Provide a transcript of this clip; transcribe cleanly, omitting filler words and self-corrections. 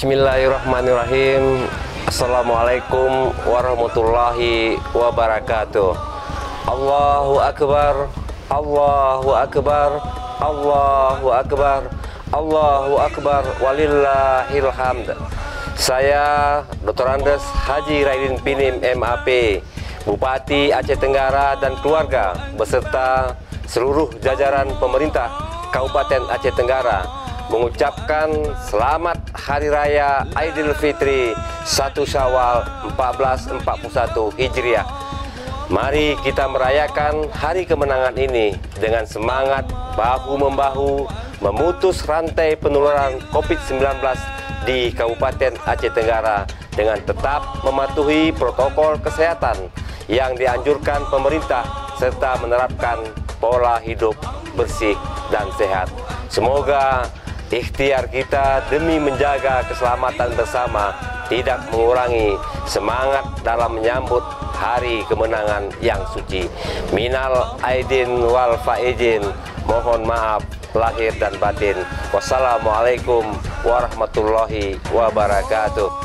Bismillahirrahmanirrahim. Assalamualaikum warahmatullahi wabarakatuh. Allahu Akbar, Allahu Akbar, Allahu Akbar, Allahu Akbar, walillahil hamd. Saya Dr. Andes Haji Raidin Pinim MAP, Bupati Aceh Tenggara dan keluarga beserta seluruh jajaran pemerintah Kabupaten Aceh Tenggara mengucapkan selamat Hari Raya Aidilfitri 1 Syawal 1441 Hijriah. Mari kita merayakan hari kemenangan ini dengan semangat bahu-membahu memutus rantai penularan COVID-19 di Kabupaten Aceh Tenggara dengan tetap mematuhi protokol kesehatan yang dianjurkan pemerintah serta menerapkan pola hidup bersih dan sehat. Semoga ikhtiar kita demi menjaga keselamatan bersama tidak mengurangi semangat dalam menyambut hari kemenangan yang suci. Minal aidin wal faizin, mohon maaf lahir dan batin. Wassalamualaikum warahmatullahi wabarakatuh.